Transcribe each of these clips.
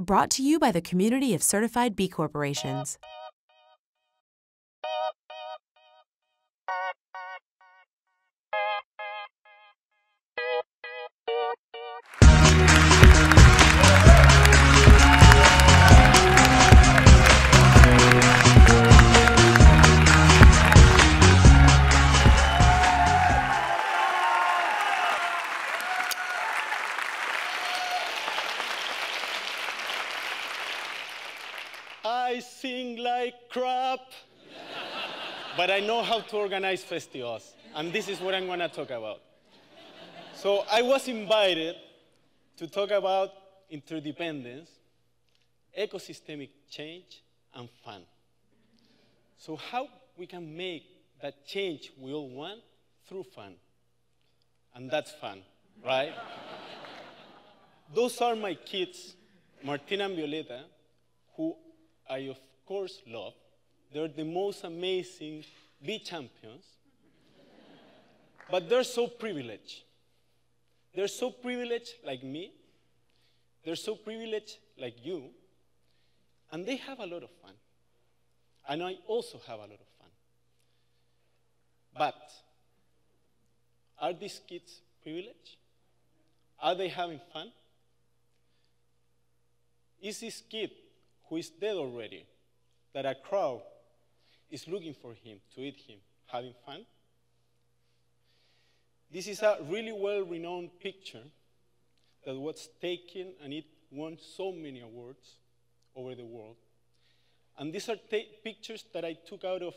Brought to you by the community of certified B corporations. I sing like crap, but I know how to organize festivals, and this is what I'm going to talk about. So I was invited to talk about interdependence, ecosystemic change, and fun. So how we can make that change we all want through fun. And that's fun, right? Those are my kids, Martina and Violeta, who I, of course, love. They're the most amazing bee champions. But they're so privileged. They're so privileged like me. They're so privileged like you. And they have a lot of fun. And I also have a lot of fun. But are these kids privileged? Are they having fun? Is this kid who is dead already, that a crowd is looking for him to eat him, having fun? This is a really well-renowned picture that was taken, and it won so many awards over the world. And these are pictures that I took out of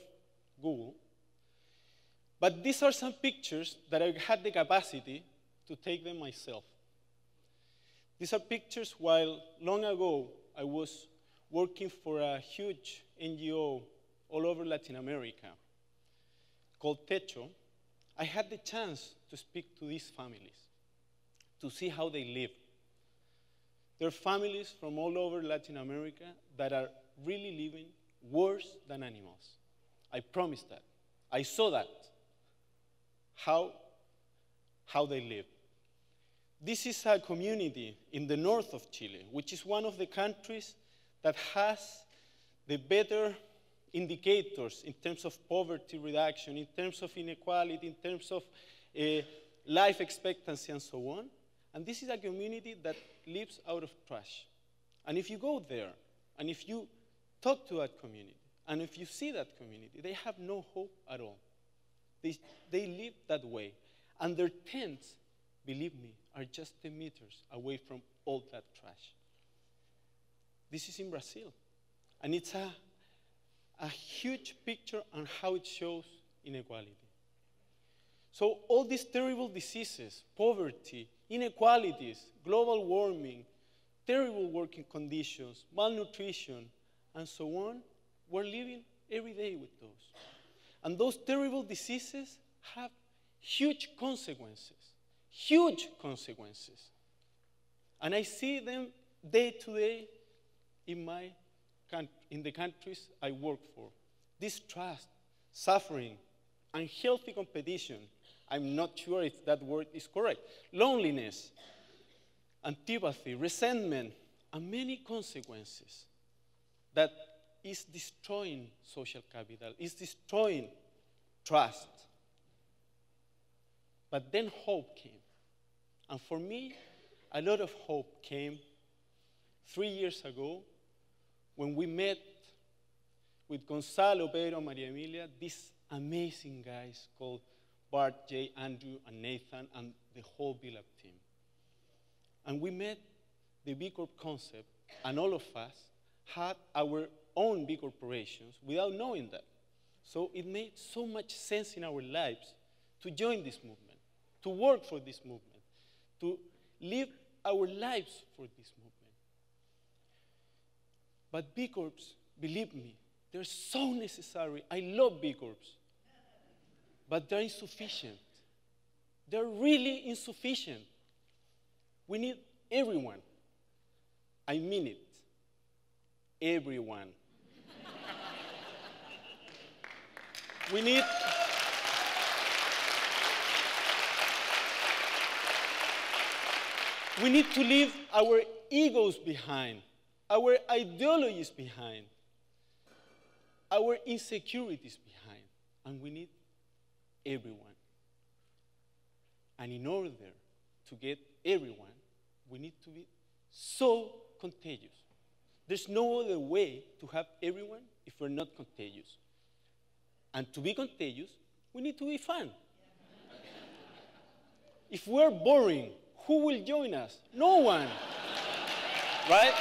Google. But these are some pictures that I had the capacity to take them myself. These are pictures while long ago I was working for a huge NGO all over Latin America called Techo. I had the chance to speak to these families, to see how they live. There are families from all over Latin America that are really living worse than animals. I promise that. I saw that, how they live. This is a community in the north of Chile, which is one of the countries that has the better indicators in terms of poverty reduction, in terms of inequality, in terms of life expectancy, and so on. And this is a community that lives out of trash. And if you go there, and if you talk to that community, and if you see that community, they have no hope at all. They live that way. And their tents, believe me, are just 10 meters away from all that trash. This is in Brazil. And it's a huge picture on how it shows inequality. So all these terrible diseases, poverty, inequalities, global warming, terrible working conditions, malnutrition, and so on, we're living every day with those. And those terrible diseases have huge consequences, huge consequences. And I see them day to day in the countries I work for. Distrust, suffering, unhealthy competition. I'm not sure if that word is correct. Loneliness, antipathy, resentment, and many consequences that is destroying social capital, is destroying trust. But then hope came. And for me, a lot of hope came 3 years ago when we met with Gonzalo, Pedro, Maria Emilia, these amazing guys called Bart, Jay, Andrew, and Nathan, and the whole BILAB team. And we met the B Corp concept, and all of us had our own B corporations without knowing that. So it made so much sense in our lives to join this movement, to work for this movement, to live our lives for this movement. But B Corps, believe me, they're so necessary. I love B Corps. But they're insufficient. They're really insufficient. We need everyone. I mean it. Everyone. We need to leave our egos behind. our ideologies behind, our insecurities behind, and we need everyone. And in order to get everyone, we need to be so contagious. There's no other way to have everyone if we're not contagious. And to be contagious, we need to be fun. If we're boring, who will join us? No one. Right?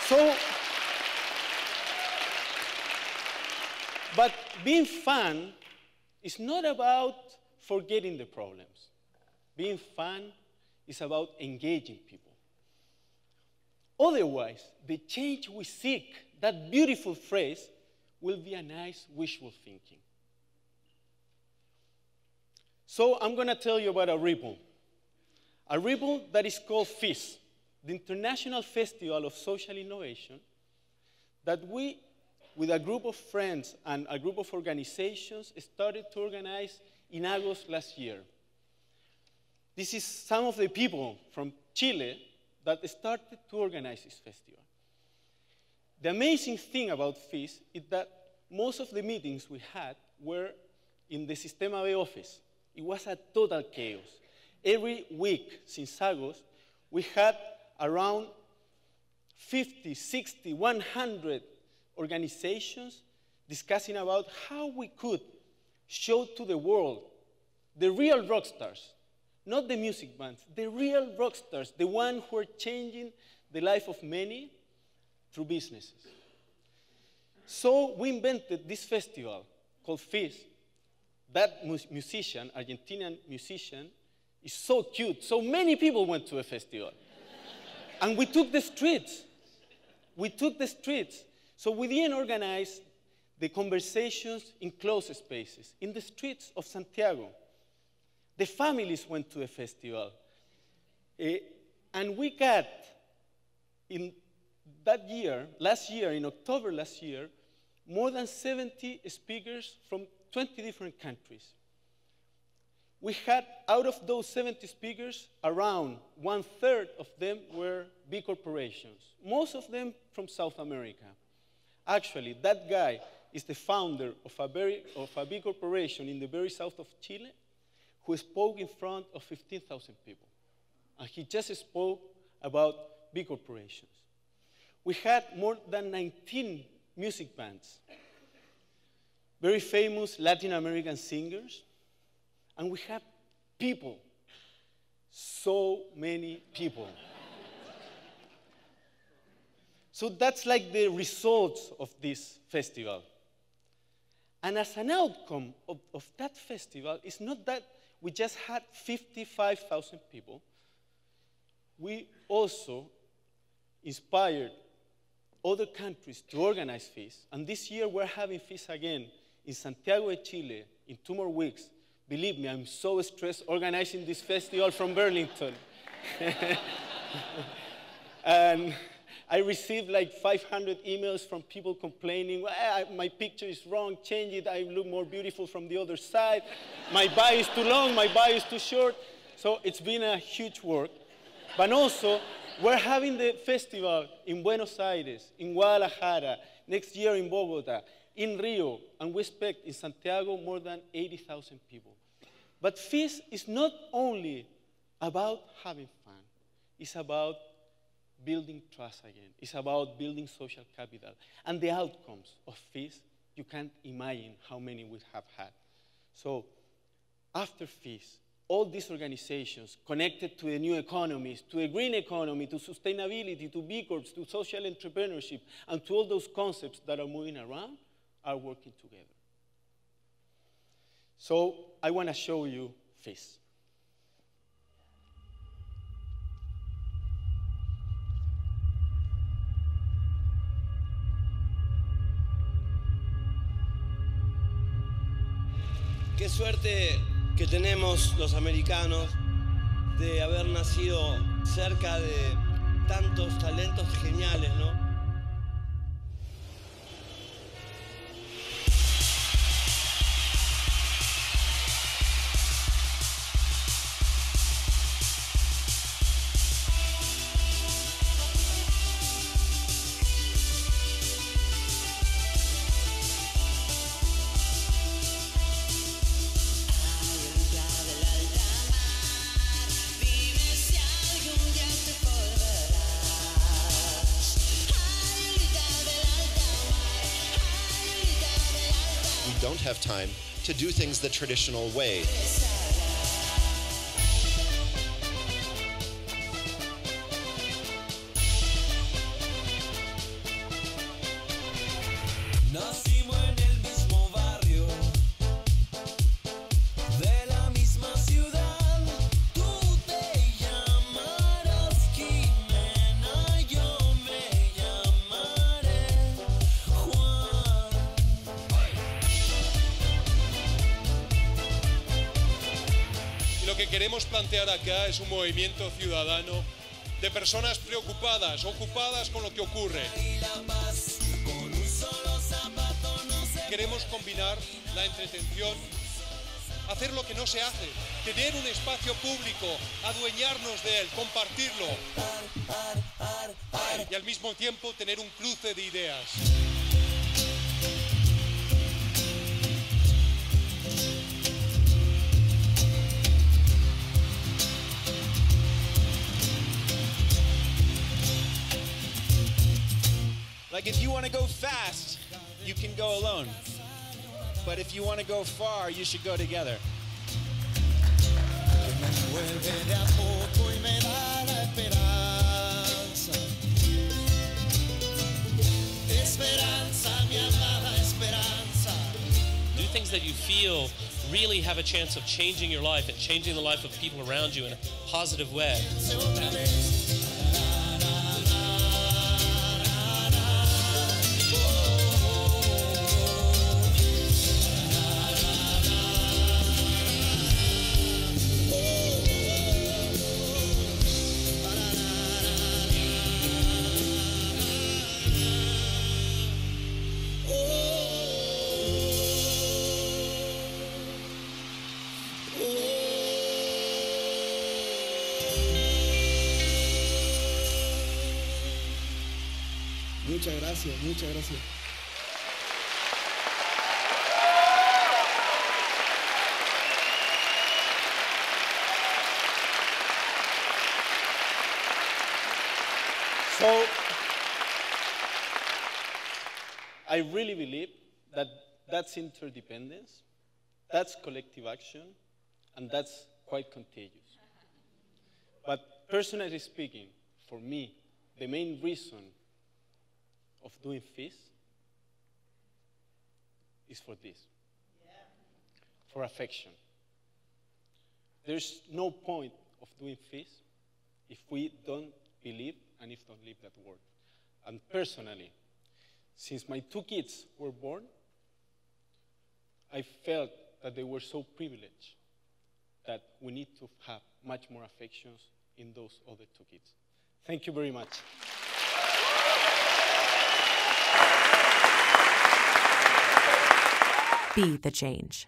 So, but being fun is not about forgetting the problems. Being fun is about engaging people. Otherwise, the change we seek, that beautiful phrase, will be a nice wishful thinking. So I'm going to tell you about a ripple that is called FIS, the International Festival of Social Innovation, that we, with a group of friends and a group of organizations, started to organize in August last year. This is some of the people from Chile that started to organize this festival. The amazing thing about FIS is that most of the meetings we had were in the Sistema B office. It was a total chaos. Every week since August, we had around 50, 60, 100 organizations discussing about how we could show to the world the real rock stars, not the music bands, the real rock stars, the ones who are changing the life of many through businesses. So we invented this festival called FIS. That musician, Argentinian musician, is so cute. So many people went to a festival. And we took the streets. We took the streets. So we didn't organize the conversations in closed spaces, in the streets of Santiago. The families went to the festival. And we got, in that year, last year, in October last year, more than 70 speakers from 20 different countries. We had, out of those 70 speakers, around 1/3 of them were big corporations, most of them from South America. Actually, that guy is the founder of a big corporation in the very south of Chile who spoke in front of 15,000 people. And he just spoke about big corporations. We had more than 19 music bands, very famous Latin American singers, and we have people, so many people. So that's like the results of this festival. And as an outcome of that festival, it's not that we just had 55,000 people. We also inspired other countries to organize FIS. And this year we're having FIS again in Santiago de Chile in 2 more weeks. Believe me, I'm so stressed organizing this festival from Burlington. And I received like 500 emails from people complaining, my picture is wrong, change it, I look more beautiful from the other side. My bio is too long, my bio is too short. So it's been a huge work. But also, we're having the festival in Buenos Aires, in Guadalajara, next year in Bogota, in Rio, and we expect in Santiago more than 80,000 people. But FIS is not only about having fun, it's about building trust again. It's about building social capital. And the outcomes of FIS, you can't imagine how many we have had. So after FIS, all these organizations connected to the new economies, to the green economy, to sustainability, to B Corps, to social entrepreneurship, and to all those concepts that are moving around, are working together. So I want to show you FIS. Qué suerte que tenemos los americanos de haber nacido cerca de tantos talentos geniales, ¿no? don't have time to do things the traditional way. Nacimos en el mismo barrio, de la misma ciudad. Tú te llamarás Jimena, yo me llamaré Juan. Y lo que queremos plantear acá es un movimiento ciudadano de personas preocupadas, ocupadas con lo que ocurre. Queremos combinar la entretención, hacer lo que no se hace, tener un espacio público, adueñarnos de él, compartirlo y al mismo tiempo tener un cruce de ideas. Like if you want to go fast, you can go alone. But if you want to go far, you should go together. Me envuelve de a poco y me da la esperanza. Esperanza, mi amada esperanza. Do things that you feel really have a chance of changing your life and changing the life of people around you in a positive way. Otra vez. Muchas gracias, muchas gracias. So, I really believe that that's interdependence, that's collective action, and that's quite contagious. But personally speaking, for me, the main reason of doing FIS is for this, for affection. There's no point of doing FIS if we don't believe and if don't live that word. And personally, since my two kids were born, I felt that they were so privileged that we need to have much more affections in those other two kids. Thank you very much. Be the change.